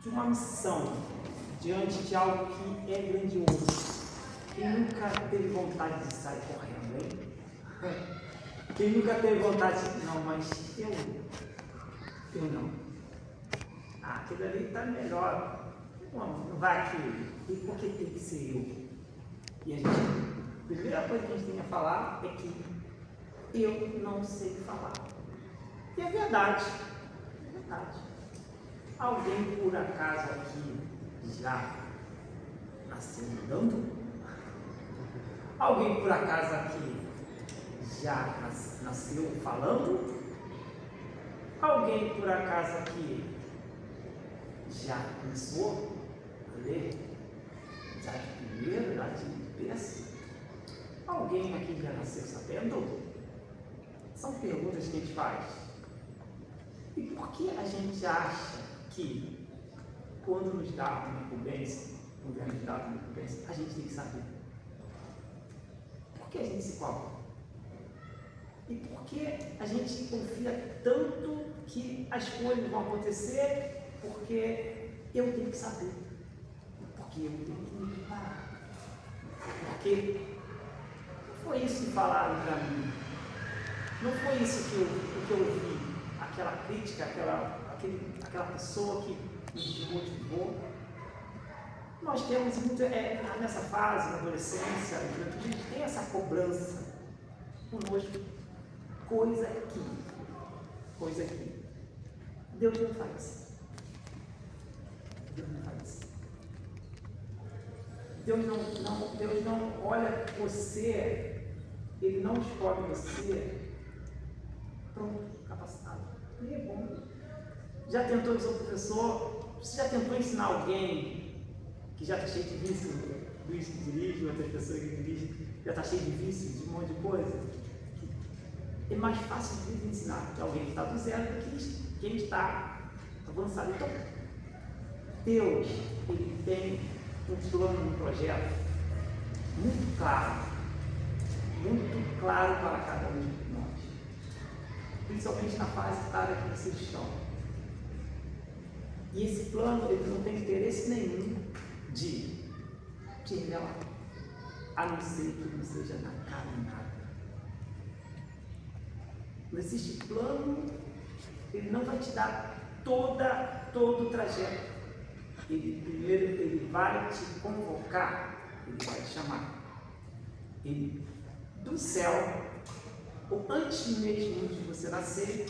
de uma missão, diante de algo que é grandioso. Quem nunca teve vontade de sair correndo, hein? Quem nunca teve vontade de... Não, mas eu não. Ah, aquilo ali está melhor. Não vai aquilo. E por que tem que ser eu? E a primeira coisa que a gente tem a falar é que eu não sei falar. E é verdade. É verdade. Alguém por acaso aqui já nasceu andando? Alguém por acaso aqui já nasceu falando? Alguém por acaso aqui já começou a ler? Já de primeiro, já de berço? Alguém aqui já nasceu sabendo? São perguntas que a gente faz. E por que a gente acha que quando nos dá uma incumbência, a gente tem que saber? Por que a gente se cobra? E por que a gente confia tanto que as coisas vão acontecer? Porque eu tenho que saber. Porque eu tenho que me preparar. Porque não foi isso que falaram para mim. Não foi isso que eu ouvi. Aquela crítica, aquela pessoa que me desmotivou. Nós temos muito, nessa fase, na adolescência, na juventude, a gente tem essa cobrança conosco. Coisa aqui. Deus não faz isso. Deus não faz isso. Deus não olha você, Ele não escolhe você pronto, capacitado. Ele é bom. Já tentou dizer ao professor? Você já tentou ensinar alguém que já está cheio de vício? Luiz que dirige, outras pessoas que dirigem, já está cheio de vício, de um monte de coisa? É mais fácil de ensinar que alguém que está do zero do que quem está avançado. Então, Deus, Ele tem um plano, um projeto muito claro para cada um de nós. Principalmente na fase etária que vocês estão. E esse plano, ele não tem interesse nenhum de te revelar, a não ser que não seja na caminhada. Não existe plano, ele não vai te dar todo o trajeto. Primeiro ele vai te convocar, ele vai te chamar. Ele, do céu, ou antes mesmo de você nascer,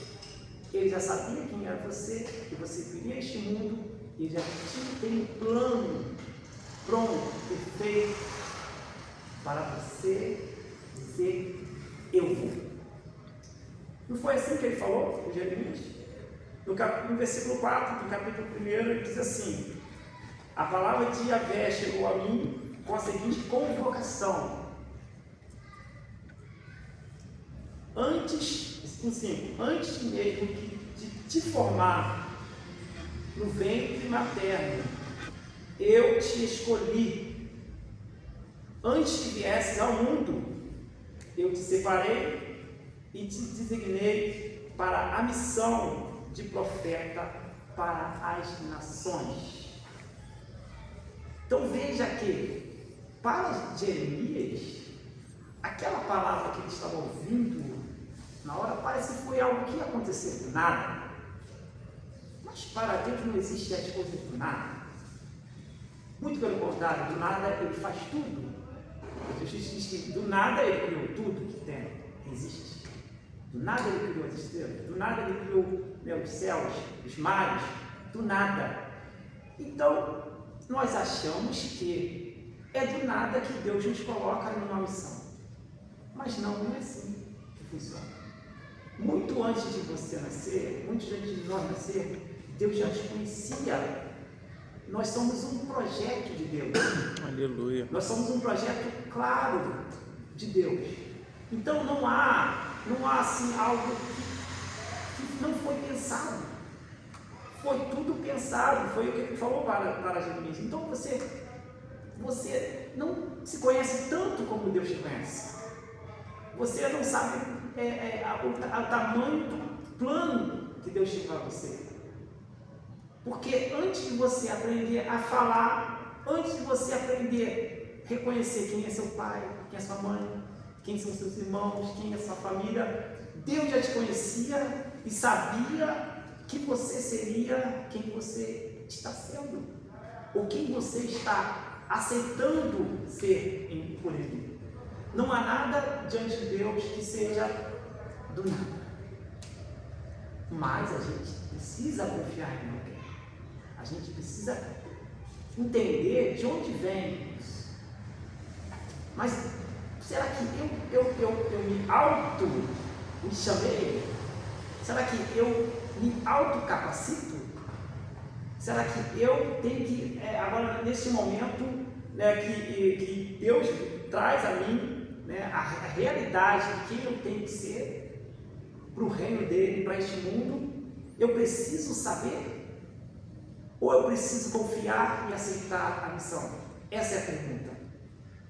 ele já sabia quem era você, que você viria a este mundo, e já tem um plano pronto, perfeito, para você dizer, eu vou. Não foi assim que ele falou com Jeremias? No versículo 4 do capítulo 1, ele diz assim: a palavra de Yahvé chegou a mim com a seguinte convocação. Antes mesmo de te formar no ventre materno, eu te escolhi. Antes que viesses ao mundo, eu te separei e te designei para a missão de profeta para as nações. Então veja que, para Jeremias, aquela palavra que ele estava ouvindo na hora parece que foi algo que ia acontecer do nada. Mas para Deus não existe as coisas do nada. Muito pelo contrário, do nada ele faz tudo. Jesus diz que do nada ele criou tudo que existe. Do nada ele criou as estrelas, do nada ele criou os céus, os mares, do nada. Então, nós achamos que é do nada que Deus nos coloca numa missão. Mas não é assim que funciona. Muito antes de você nascer, muito antes de nós nascer, Deus já nos conhecia. Nós somos um projeto de Deus. Aleluia. Nós somos um projeto claro de Deus. Então não há assim algo que não foi pensado. Foi tudo pensado, foi o que ele falou para Jeremias. Então você não se conhece tanto como Deus te conhece. Você não sabe o tamanho do plano que Deus tem para você. Porque antes de você aprender a falar, antes de você aprender a reconhecer quem é seu pai, quem é sua mãe, quem são seus irmãos, quem é sua família, Deus já te conhecia e sabia que você seria quem você está sendo, ou quem você está aceitando ser por Ele. Não há nada diante de Deus que seja do nada. Mas a gente precisa confiar em alguém. A gente precisa entender de onde vem isso. Mas será que eu me chamei? Será que eu me autocapacito? Será que eu tenho que, agora nesse momento, né, que Deus traz a mim, né, a realidade de quem eu tenho que ser para o reino dele, para este mundo, eu preciso saber? Ou eu preciso confiar e aceitar a missão? Essa é a pergunta.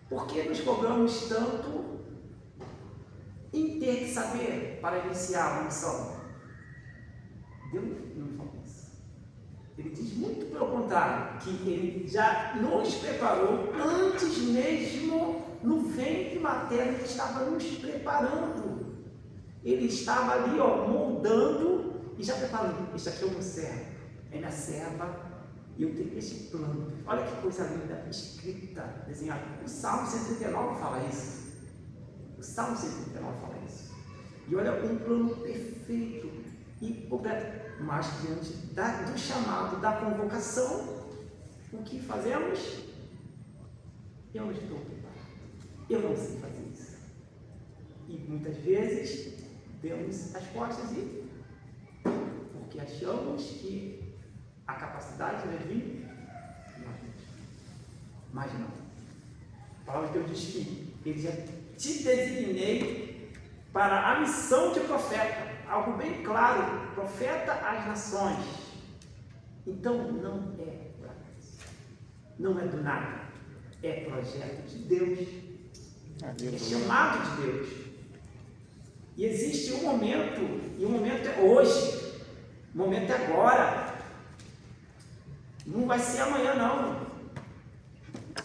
Por que nos cobramos tanto em ter que saber para iniciar uma missão? Deus não fala isso. Ele diz muito pelo contrário, que Ele já nos preparou antes mesmo no ventre materno. Ele estava nos preparando. Ele estava ali, moldando e já preparando. Este aqui é o meu servo, é minha serva, e eu tenho este plano. Olha que coisa linda, escrita, desenhada. O Salmo 139 fala isso. O Salmo 139 fala isso. E olha, um plano perfeito e completo. Mas diante do chamado, da convocação, o que fazemos? Eu não estou preparado. Eu não sei fazer isso. E muitas vezes demos as costas porque achamos que a capacidade vai vir, mas não. A palavra de Deus diz que Ele já te designei para a missão de profeta, algo bem claro, profeta às nações. Então não é por acaso, não é do nada, é projeto de Deus, é chamado de Deus. E existe um momento, e o momento é hoje, o momento é agora. Não vai ser amanhã, não.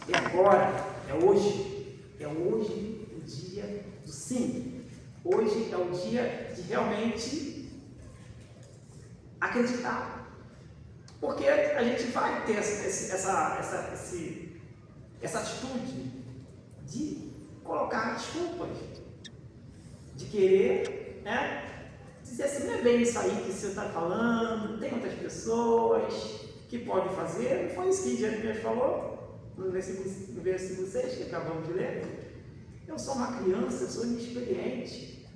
É agora, é hoje. É hoje o dia do sim. Hoje é o dia de realmente acreditar. Porque a gente vai ter essa atitude de colocar desculpas, de querer, né, dizer assim, não é bem isso aí que você está falando, tem outras pessoas que pode fazer. Não foi isso que Jeremias falou no versículo 6 que acabamos de ler? Eu sou uma criança, eu sou inexperiente.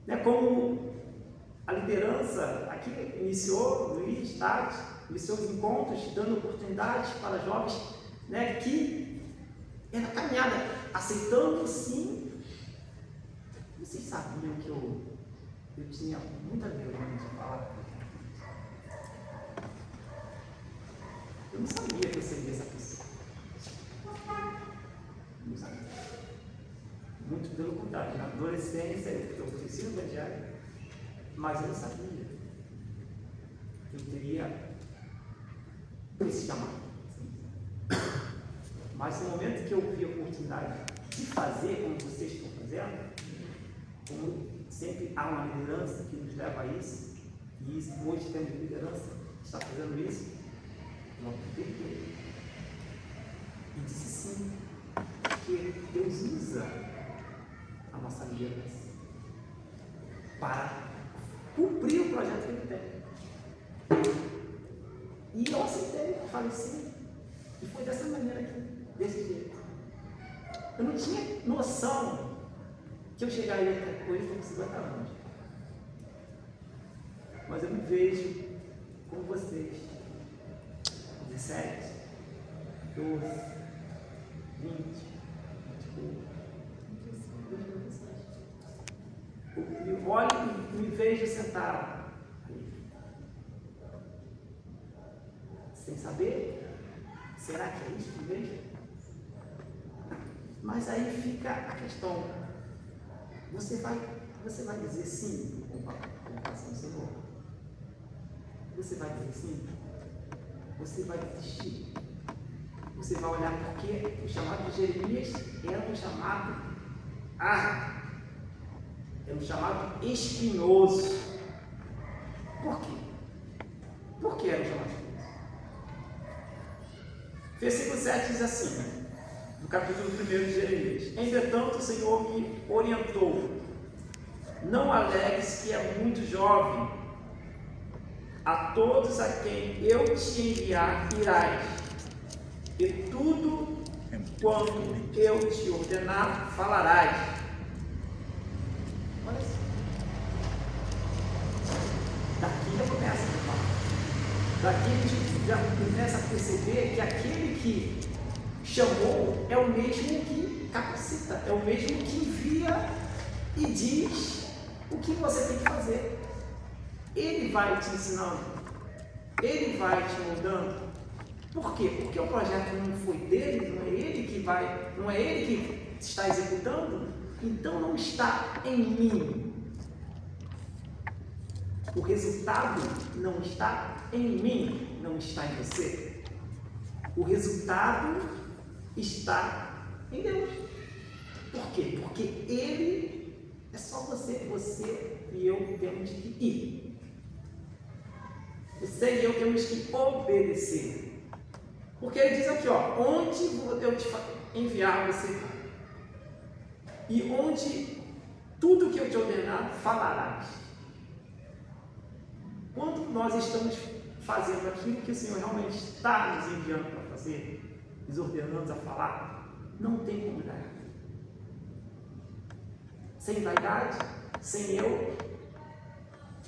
Né? Como a liderança aqui iniciou, Luiz, Tati, iniciou os encontros, dando oportunidades para jovens, né, que é na caminhada, aceitando sim. Vocês sabiam que eu tinha muita vergonha de falar? Eu não sabia que eu seria essa pessoa. Não sabia. Muito pelo contrário, na adolescência eu cresci no evangelho, mas eu não sabia que eu teria esse chamado. Mas no momento que eu vi a oportunidade de fazer como vocês estão fazendo, como sempre há uma liderança que nos leva a isso, e isso, hoje temos liderança que está fazendo isso, eu acreditei e disse sim, porque Deus usa a nossa liderança para cumprir o projeto que Ele tem. E eu aceitei, falei sim, e foi dessa maneira aqui, desse jeito. Eu não tinha noção que eu chegaria a outra coisa com 50 anos. Mas eu me vejo como vocês. 17, 12, 20, 21. Eu olho e me vejo sentado ali. Sem saber, será que é isso que vejo? Mas aí fica a questão. Você vai dizer sim com o coração do Senhor? Você vai dizer sim? você vai desistir. Você vai olhar porque o chamado de Jeremias era um chamado árduo, era um chamado espinhoso. Por quê? Por que era um chamado espinhoso? Versículo 7 diz assim, do capítulo 1 de Jeremias: entretanto o Senhor me orientou, não alegues que é muito jovem, a todos a quem eu te enviar irás, e tudo quanto eu te ordenar falarás. Olha isso. Daqui já começa a falar. Daqui a gente já começa a perceber que aquele que chamou é o mesmo que capacita, é o mesmo que envia e diz o que você tem que fazer. Ele vai te ensinando, ele vai te moldando. Por quê? Porque o projeto não foi dele, não é ele que vai, não é ele que está executando, então não está em mim. O resultado não está em mim, não está em você. O resultado está em Deus. Por quê? Porque Ele é só você e eu temos que ir. Você e eu temos que obedecer. Porque Ele diz aqui, ó, onde eu te enviar, você vai. E onde tudo que eu te ordenar, falarás. Quando nós estamos fazendo aquilo que o Senhor realmente está nos enviando para fazer, nos ordenando a falar, não tem como dar errado. Sem vaidade, sem eu,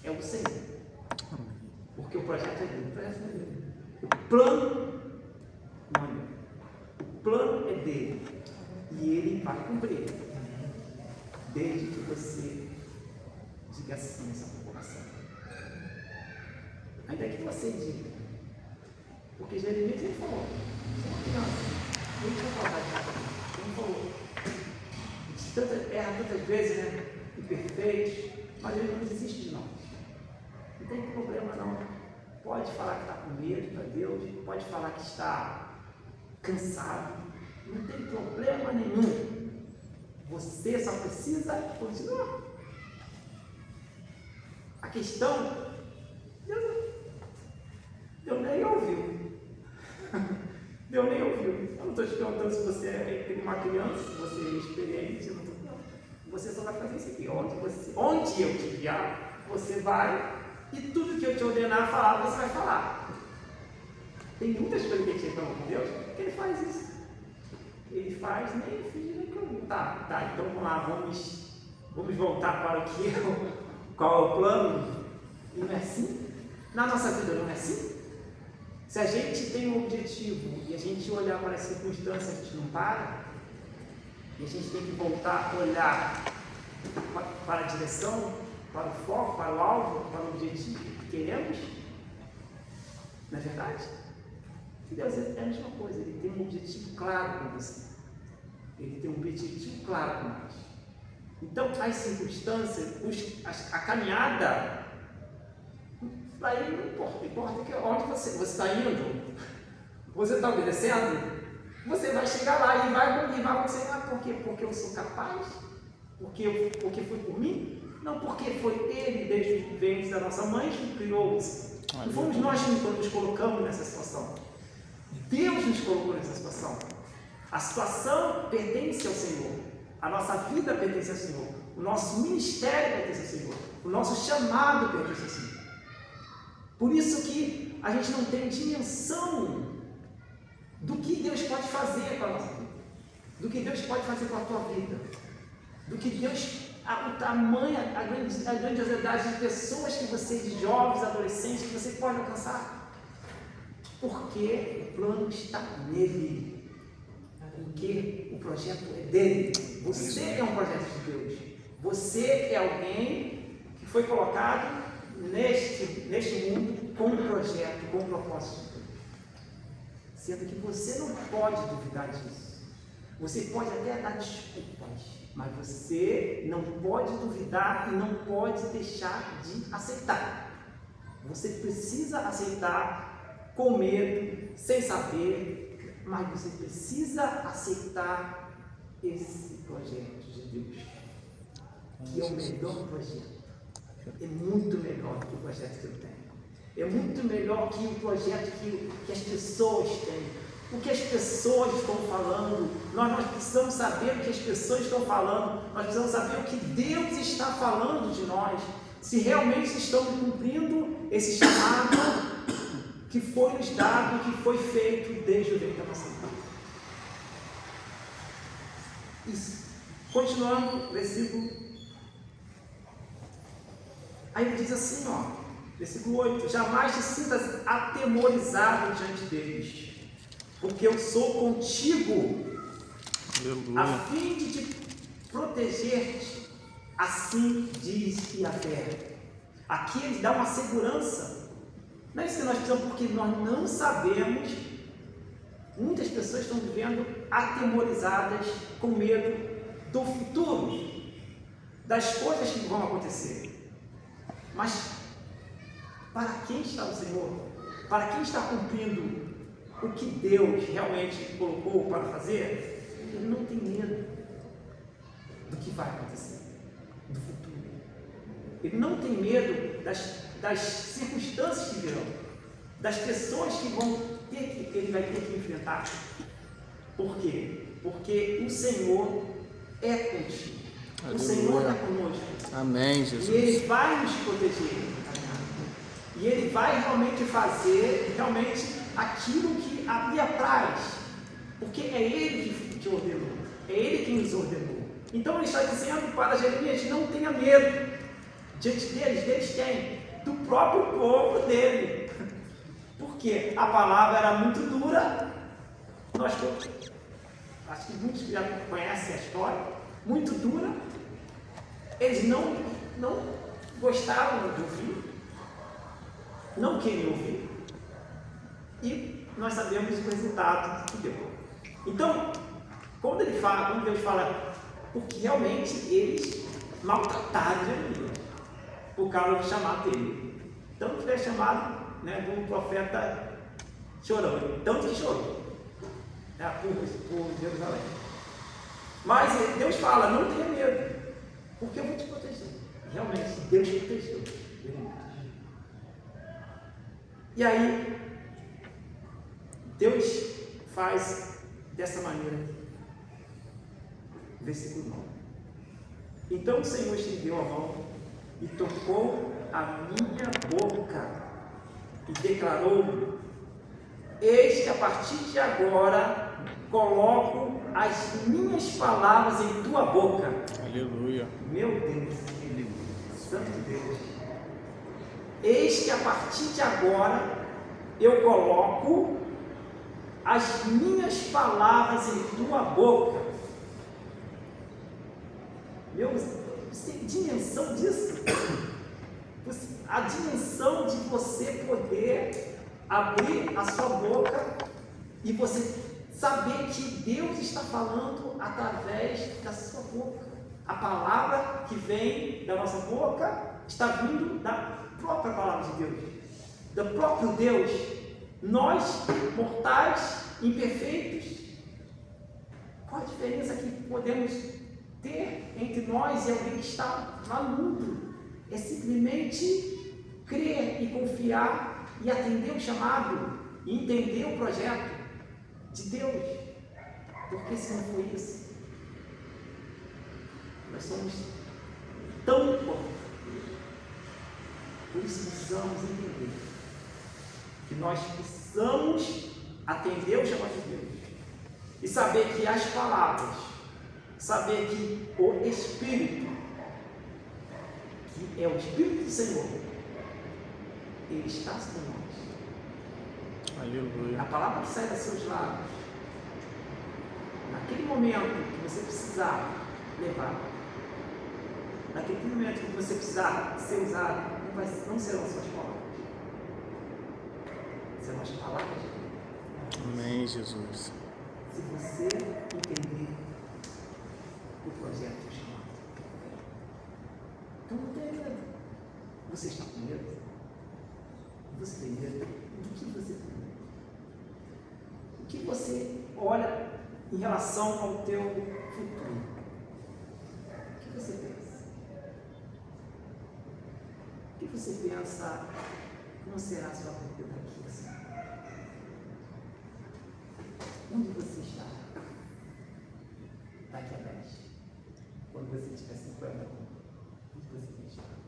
é o Senhor. Porque o projeto é dele, o plano não é dele. O plano é dele e ele vai cumprir, desde que você diga sim essa população. Ainda que você diga, porque Jeremias ele falou, você é uma criança, ele tinha vontade de fazer, ele falou, erra tantas vezes, né, imperfeitos, mas ele não desiste de nós. Não tem problema não, pode falar que está com medo para Deus, pode falar que está cansado, não tem problema nenhum, você só precisa continuar. A questão, Deus nem ouviu. Deus nem ouviu. Eu não estou te perguntando se você é uma criança, se você é experiente, não. Você só vai fazer isso aqui. Onde eu te enviar, você vai, e tudo que eu te ordenar falar, você vai falar. Tem muitas coisas que a gente reclama com Deus, que Ele faz isso. Ele faz, nem finge nem que eu. Tá, então vamos lá, vamos voltar para o que qual é o plano. E não é assim? Na nossa vida não é assim? Se a gente tem um objetivo e a gente olhar para as circunstâncias, a gente não para, e a gente tem que voltar a olhar para a direção, para o foco, para o alvo, para o objetivo que queremos, não é verdade? E Deus é a mesma coisa, Ele tem um objetivo claro com você, Ele tem um objetivo claro com nós. Então, as circunstâncias, a caminhada, para Ele não importa, importa que onde você está indo, você está obedecendo, você vai chegar lá e vai acontecer. Por quê? Porque eu sou capaz? Porque foi por mim? Não, porque foi Ele desde o ventre da nossa mãe que criou isso. Não fomos nós que nos colocamos nessa situação. Deus nos colocou nessa situação. A situação pertence ao Senhor. A nossa vida pertence ao Senhor. O nosso ministério pertence ao Senhor. O nosso chamado pertence ao Senhor. Por isso que a gente não tem dimensão do que Deus pode fazer com a nossa vida, do que Deus pode fazer com a tua vida, do que Deus, o tamanho, a grandiosidade de pessoas que você, de jovens, adolescentes, que você pode alcançar, porque o plano está nele, porque o projeto é dele. Você é um projeto de Deus, você é alguém que foi colocado neste mundo com um projeto, com um propósito. Sendo que você não pode duvidar disso. Você pode até dar desculpas, mas você não pode duvidar e não pode deixar de aceitar. Você precisa aceitar com medo, sem saber, mas você precisa aceitar esse projeto de Deus, que é o melhor projeto. É muito melhor que o projeto que eu tenho. É muito melhor que o projeto que as pessoas têm. O que as pessoas estão falando, nós precisamos saber o que as pessoas estão falando, nós precisamos saber o que Deus está falando de nós, se realmente estamos cumprindo esse chamado que foi nos dado, que foi feito desde o ventre da nossa mãe. Isso. Continuando, versículo. Aí ele diz assim, versículo 8: jamais te sintas atemorizado diante deles, porque eu sou contigo, Aleluia. a fim de te proteger-te, assim diz Yahvé. Aqui ele dá uma segurança. Não é isso que nós precisamos, porque nós não sabemos. Muitas pessoas estão vivendo atemorizadas, com medo do futuro, das coisas que vão acontecer. Mas para quem está o Senhor? Para quem está cumprindo o que Deus realmente colocou para fazer? Ele não tem medo do que vai acontecer, do futuro. Ele não tem medo das circunstâncias que virão, das pessoas que ele vai ter que enfrentar. Por quê? Porque o Senhor é contigo. Aleluia. O Senhor é conosco. Amém, Jesus. E Ele vai nos proteger. E Ele vai realmente fazer aquilo que havia atrás. Porque é Ele que ordenou. É Ele que nos ordenou. Então Ele está dizendo para Jeremias: não tenha medo. Diante deles quem? Do próprio povo dele. Porque a palavra era muito dura. Acho que muitos já conhecem a história. Muito dura. Eles não gostaram de ouvir, não queriam ouvir, e nós sabemos o resultado que deu. Então, quando Deus fala, porque realmente eles maltrataram Jeremias, por causa do chamado dele. Tanto que é chamado, como profeta chorão, tanto que chorou, por Jerusalém. Mas Deus fala: não tenha medo, porque eu vou te proteger. Realmente, Deus protegeu. E aí, Deus faz dessa maneira. Versículo 9: então o Senhor estendeu a mão e tocou a minha boca e declarou: eis que a partir de agora coloco as minhas palavras em tua boca. Aleluia. Meu Deus, Santo Deus. Eis que a partir de agora eu coloco as minhas palavras em tua boca. Meu Deus, você tem dimensão disso? A dimensão de você poder abrir a sua boca e você saber que Deus está falando através da sua boca. A palavra que vem da nossa boca está vindo da própria palavra de Deus, do próprio Deus. Nós, mortais, imperfeitos, qual a diferença que podemos ter entre nós e alguém que está lá no mundo? É simplesmente crer e confiar e atender o chamado e entender o projeto de Deus. Porque se não for isso, nós somos tão importantes. Por isso precisamos entender que nós precisamos atender o chamado de Deus e saber que as palavras, saber que o Espírito, que é o Espírito do Senhor, ele está sobre nós. Aleluia. A palavra que sai dos seus lábios, naquele momento que você precisar levar, naquele momento que você precisar ser usado, não serão suas palavras, serão as palavras de Deus. Amém, Jesus. Se você entender o projeto do chamado, então não tem medo. Você está com medo? Você tem medo? Do que você tem medo? que você olha em relação ao teu futuro? O que você pensa? O que você pensa? Como será a sua vida daqui assim? Onde você está? Daqui a 10. Quando você tiver 50 anos, onde você vai estar?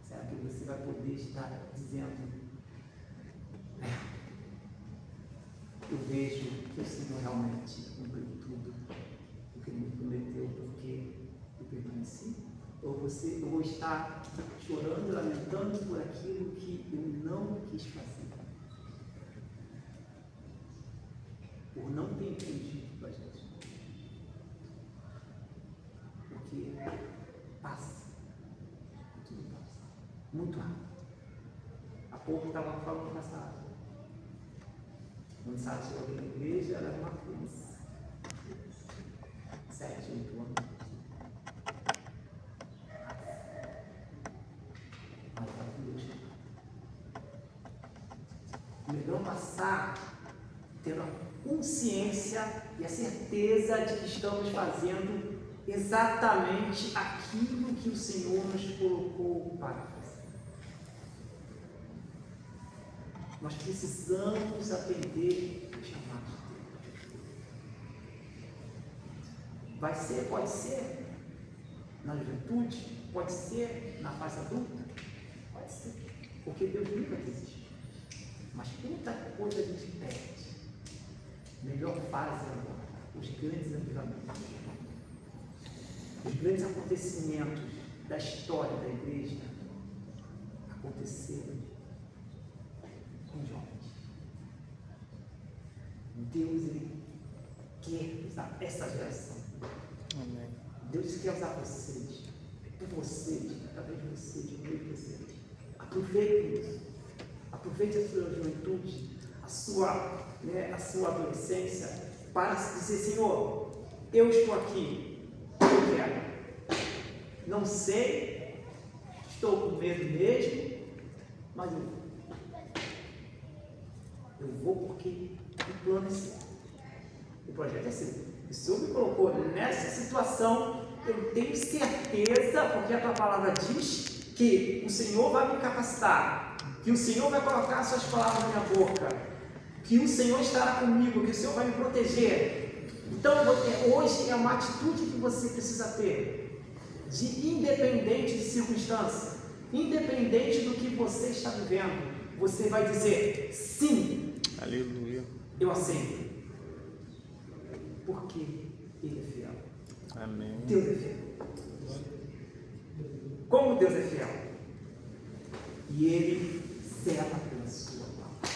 Será que você vai poder estar dizendo: eu vejo que o Senhor realmente cumpriu tudo o que Ele me prometeu, porque eu permaneci? Ou eu vou estar chorando e lamentando por aquilo que eu não quis fazer, por não ter entendido para a gente? Porque passa, tudo passa, muito rápido. Há pouco estava falando nessa área. Quando Sara chegou aqui na igreja, ela era uma criança, 7, 8 anos. Mas está com Deus. Melhor passar tendo a consciência e a certeza de que estamos fazendo exatamente aquilo que o Senhor nos colocou para fazer. Nós precisamos atender o chamado de Deus. Pode ser na juventude, pode ser na fase adulta, pode ser, porque Deus nunca desiste. Mas quanta coisa a gente perde. Melhor fase agora, os grandes avivamentos, os grandes acontecimentos da história da igreja aconteceram com jovens. Deus, Ele quer usar essa geração. Amém. Deus quer usar vocês, por vocês, através de vocês, de meio de vocês. Aproveitem isso. Aproveite a sua juventude, a sua adolescência, para dizer: Senhor, eu estou aqui, eu quero. Não sei, estou com medo mesmo, mas eu vou. Eu vou porque o plano é seu. O projeto é seu. O Senhor me colocou nessa situação, eu tenho certeza, porque a tua palavra diz que o Senhor vai me capacitar, que o Senhor vai colocar as suas palavras na minha boca, que o Senhor estará comigo, que o Senhor vai me proteger. Então, hoje é uma atitude que você precisa ter, de independente de circunstância, independente do que você está vivendo, você vai dizer: sim, Aleluia. eu aceito, porque Ele é fiel. Amém. Deus é fiel. Como Deus é fiel? E Ele zela pela sua palavra.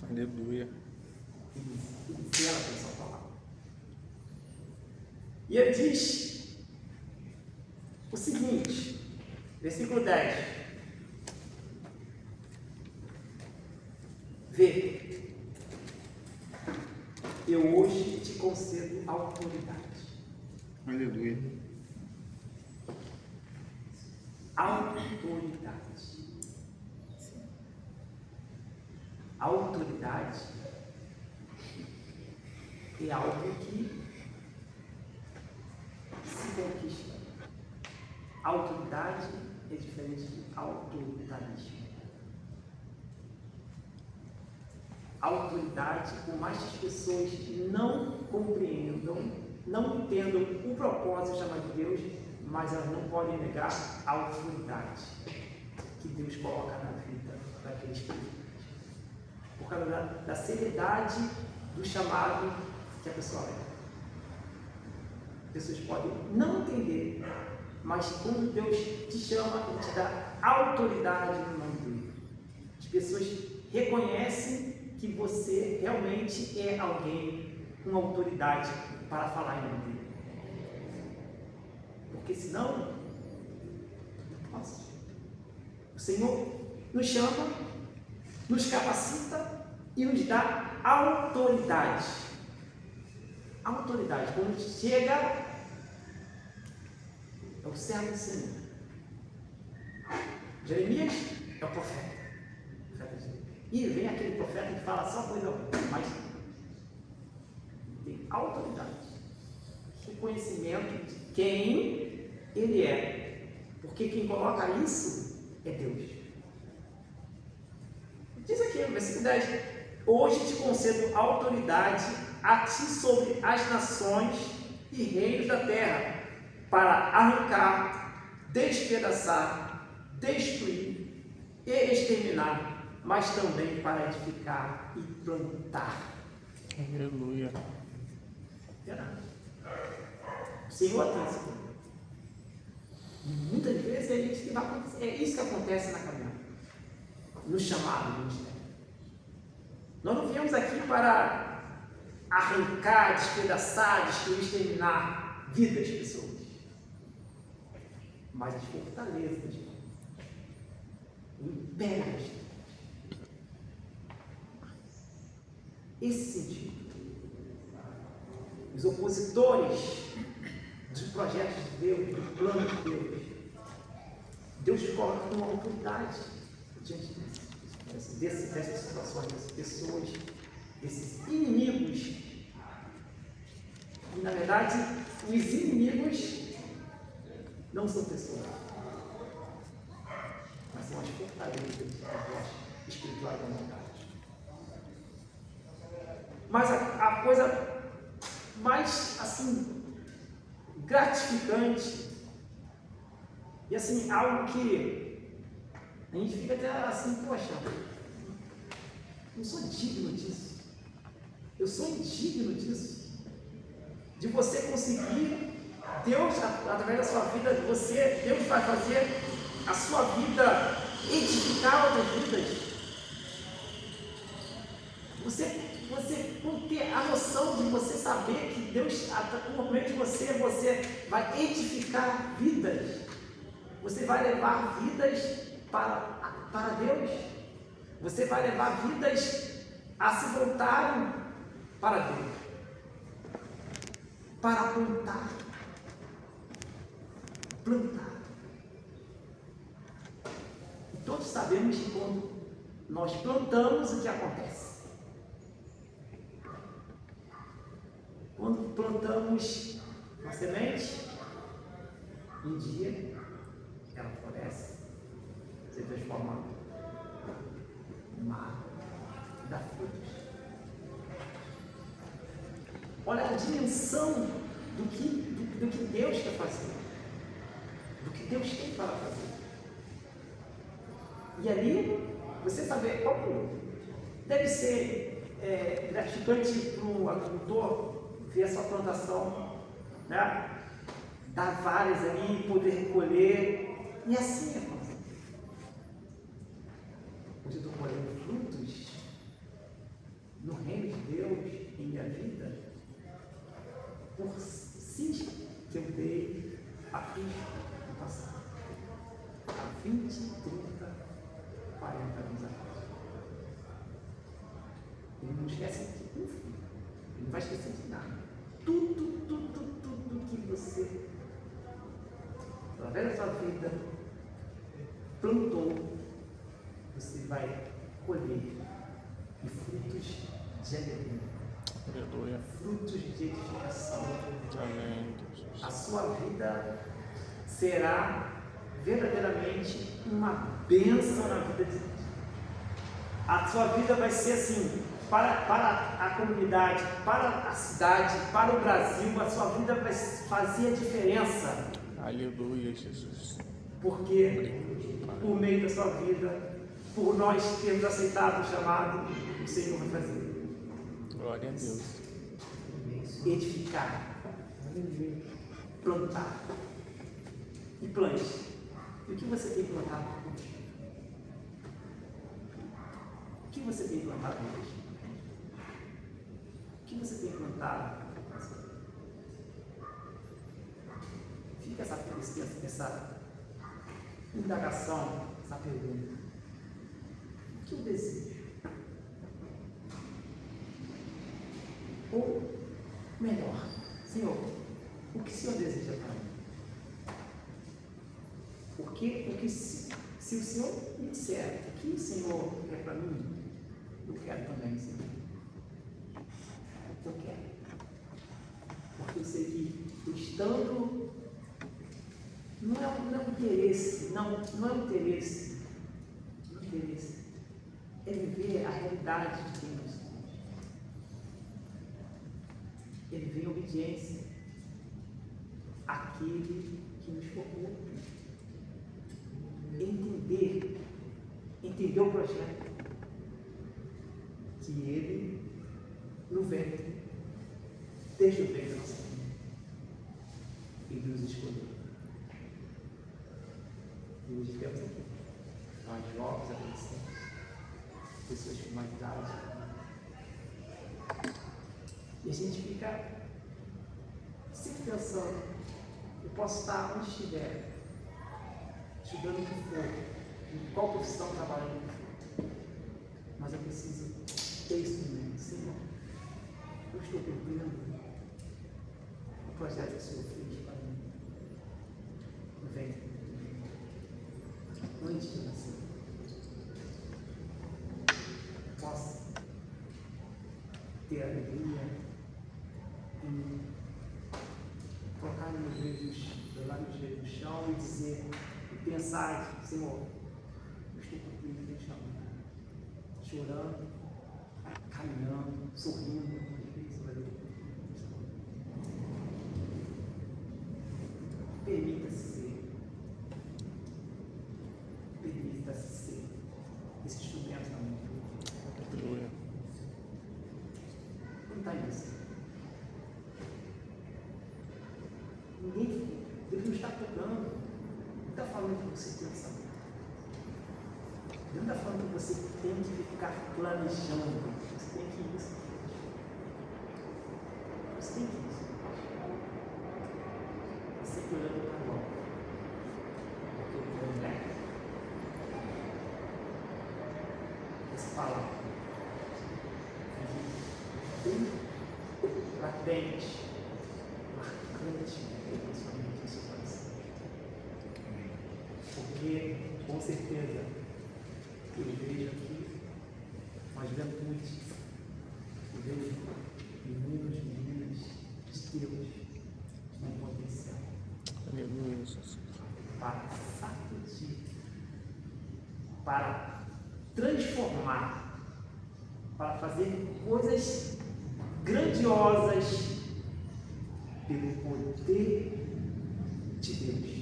Aleluia. Ele zela pela sua palavra. E Ele diz o seguinte, versículo 10. Vê, eu hoje te concedo autoridade. Aleluia. Autoridade. A autoridade é algo que se conquista. A autoridade é diferente de autoritarismo. A autoridade, por mais que as pessoas não compreendam, não entendam o propósito e chamado de Deus, mas elas não podem negar a autoridade que Deus coloca na vida daqueles que por causa da seriedade do chamado que a pessoa é. Pessoas podem não entender, mas quando Deus te chama, Ele te dá autoridade no nome dele. As pessoas reconhecem que você realmente é alguém com autoridade para falar em nome dele. Porque senão, nossa, o Senhor nos chama, nos capacita e nos dá autoridade. Autoridade. Quando chega, é o servo do Senhor. Jeremias é o profeta. E vem aquele profeta que fala só coisa boa, mas tem autoridade, reconhecimento de quem ele é, porque quem coloca isso é Deus. Diz aqui no versículo 10: hoje te concedo autoridade a ti sobre as nações e reinos da terra, para arrancar, despedaçar, destruir e exterminar, mas também para edificar e plantar. Aleluia. O Senhor tem esse poder. E muitas vezes é isso que acontece na caminhada, no chamado do ministério. Nós não viemos aqui para arrancar, despedaçar, destruir, exterminar vidas das pessoas, mas as fortalezas, o império das trevas. Esse sentido. Os opositores dos projetos de Deus, do plano de Deus, Deus coloca uma autoridade diante dessas situações, dessas pessoas, desses inimigos. E na verdade, os inimigos não são pessoas, mas são as fortalezas espirituais da humanidade. Mas a coisa mais assim gratificante e assim algo que a gente fica até assim, poxa, eu sou digno disso, eu sou indigno disso, de você conseguir, Deus através da sua vida, Deus vai fazer a sua vida edificar outras vidas. Você ter a noção de você saber que Deus, por meio de você vai edificar vidas. Você vai levar vidas para Deus. Você vai levar vidas a se voltarem para Deus. Para plantar. E todos sabemos que quando nós plantamos, o que acontece? Quando plantamos uma semente, um dia ela floresce, se transforma numa árvore e dá frutos. Olha a dimensão do que Deus quer fazer, do que Deus tem para fazer. E ali, você saber como deve ser gratificante para um agricultor ver a sua plantação, né? Dar várias ali, poder recolher, e assim é fazer. Hoje eu estou colhendo frutos no reino de Deus em minha vida, por sim que eu dei a Cristo no passado, há 20, 30, 40 anos atrás. Ele não esquece de um filho, ele não vai esquecer de nada. Tudo que você, através da sua vida, plantou, você vai colher e frutos de alegria, Aleluia. frutos de edificação. Amém, Jesus. A sua vida será verdadeiramente uma bênção na vida de Deus. A sua vida vai ser assim, para a comunidade, para a cidade, para o Brasil, a sua vida vai fazer a diferença. Aleluia, Jesus. Porque por meio da sua vida, por nós termos aceitado o chamado, o Senhor vai fazer. Glória a Deus. Edificar, plantar e plante. E o que você tem plantado hoje? O que você tem plantado hoje? O que você tem plantado? Fica essa indagação, essa pergunta. O que eu desejo? Ou melhor, Senhor, o que o Senhor deseja para mim? Porque se o Senhor me disser o que o Senhor quer para mim, Eu quero também, Senhor. Eu quero. Porque eu sei que estando, não é um interesse, não é um interesse. Não é um interesse. É viver a realidade de quem nós somos. É viver em obediência àquele que nos formou. Entender o projeto que Ele, no ventre, desde o ventre da nossa vida, Ele nos escolheu. E hoje temos aqui, nós jovens, adolescentes, pessoas com mais idade, e a gente fica sempre pensando, eu posso estar onde estiver, estudando o que for, em qual profissão trabalhando o que for, mas eu preciso ter isso em mente. Senhor, eu estou cumprindo o projeto que o Senhor fez para mim. Vem, antes de nascer, possa ter alegria em colocar meus joelhos, jogar meus joelhos no chão e dizer, e pensar, Senhor, eu estou cumprindo o que eu chorando, caminhando, sorrindo, permita-se ser esse instrumento da mão. Aleluia. Não está isso. Deus não está tocando, não está falando que você tem que saber. Deus não está falando que você tem que ficar planejando, você tem que ir. Você tem que ir. Você tem que olhar para agora. Essa palavra bem latente, marcante na sua mente, no seu coração. Porque, com certeza, eu vejo aqui uma juventude, eu vejo meninos de Deus com potencial. Aleluia, Jesus. Para sacudir, para transformar, para fazer coisas grandiosas pelo poder de Deus.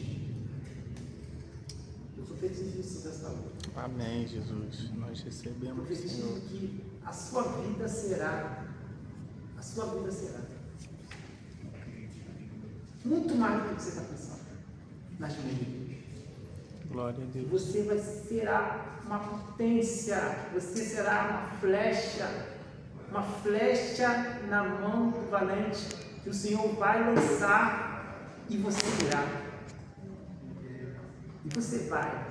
Eu profetizo isso sobre essa luta. Amém, Jesus. Nós recebemos, Profetizo Senhor. que a sua vida será muito mais do que você está pensando nas mãos de Deus. Glória a Deus. Você será uma potência, você será uma flecha na mão do valente que o Senhor vai lançar e você irá. E você vai.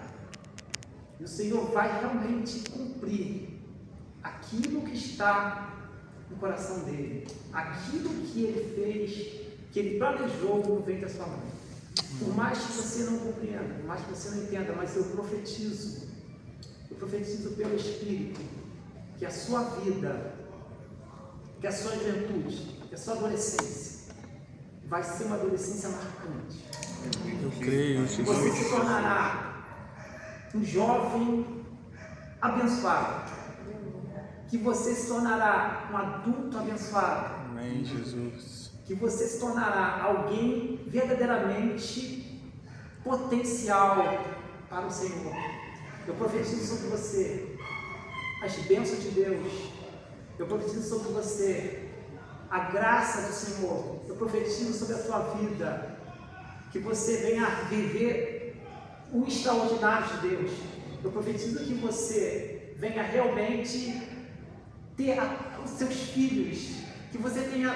E o Senhor vai realmente cumprir aquilo que está no coração dele, aquilo que ele fez, que ele planejou no ventre da sua mãe. Por mais que você não compreenda, por mais que você não entenda, mas eu profetizo pelo Espírito, que a sua vida, que a sua juventude, que a sua adolescência, vai ser uma adolescência marcante. Eu creio, Você Jesus. se tornará um jovem abençoado, que você se tornará um adulto abençoado, Amém, Jesus. que você se tornará alguém verdadeiramente potencial para o Senhor. Eu profetizo sobre você as bênçãos de Deus. Eu profetizo sobre você a graça do Senhor. Eu profetizo sobre a tua vida que você venha viver o extraordinário de Deus. Eu profetizo que você venha realmente ter os seus filhos, que você tenha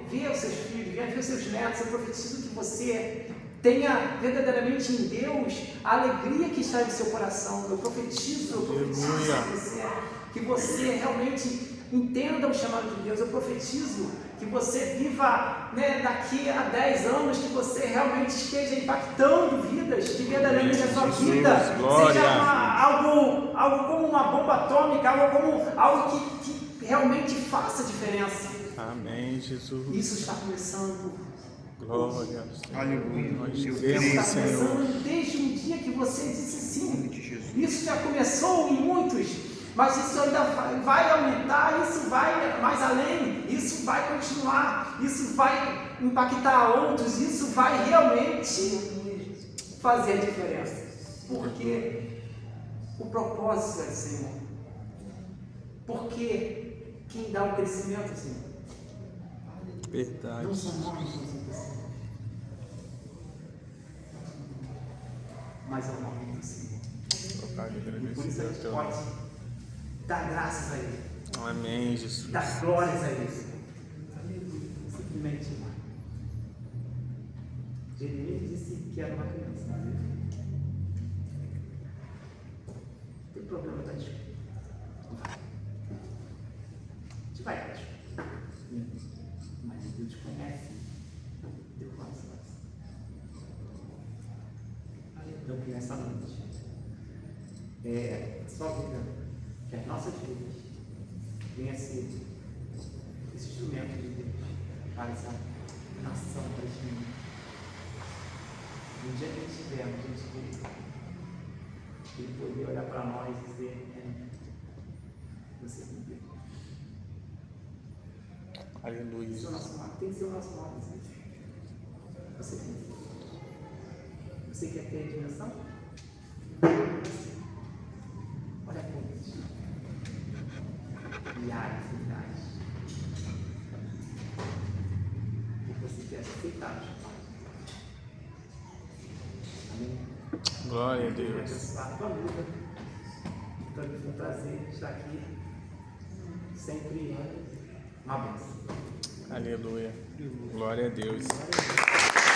ver os seus filhos, venha ver os seus netos. Eu profetizo que você tenha verdadeiramente em Deus a alegria que está em seu coração. Eu profetizo sobre você, que você realmente Entenda o chamado de Deus. Eu profetizo que você viva, né, daqui a 10 anos, que você realmente esteja impactando vidas, que verdadeiramente a sua vida seja algo como uma bomba atômica, algo que realmente faça diferença. Amém, Jesus. Isso está começando. Glória. Aleluia. Nós Isso cremos, está Senhor. começando desde um dia que você disse sim. De Jesus. Isso já começou em muitos, mas isso ainda vai aumentar, isso vai mais além, isso vai continuar, isso vai impactar outros, isso vai realmente fazer a diferença. Porque o propósito é do Senhor. Porque quem dá o crescimento é o Senhor. Verdade. Não são nós, não são pessoas. Mas é o nome do Senhor. Pai, E por isso a gente teu pode nome. dar graças a Ele, Amém, Jesus. dar glórias a Ele. Simplesmente, Jeremias disse que era uma criança. Não tem problema da desculpa. A gente vai dar desculpa. Mas Deus conhece o teu coração. Então, que nessa noite, só vida, que as nossas vidas venham a ser esse instrumento de Deus para essa nação, para este mundo. No dia que ele estiver, no dia que ele poder olhar para nós e dizer: você cumpriu. Aleluia. Tem que ser o nosso modo. Você cumpriu. Você quer ter a dimensão? Olha para isso. Milhares e milhares. E você quer aceitar os pais. Amém? Glória a Deus. Abençoar a tua vida. Para mim foi um prazer estar aqui. Sempre uma bênção. Aleluia. Glória a Deus. Glória a Deus.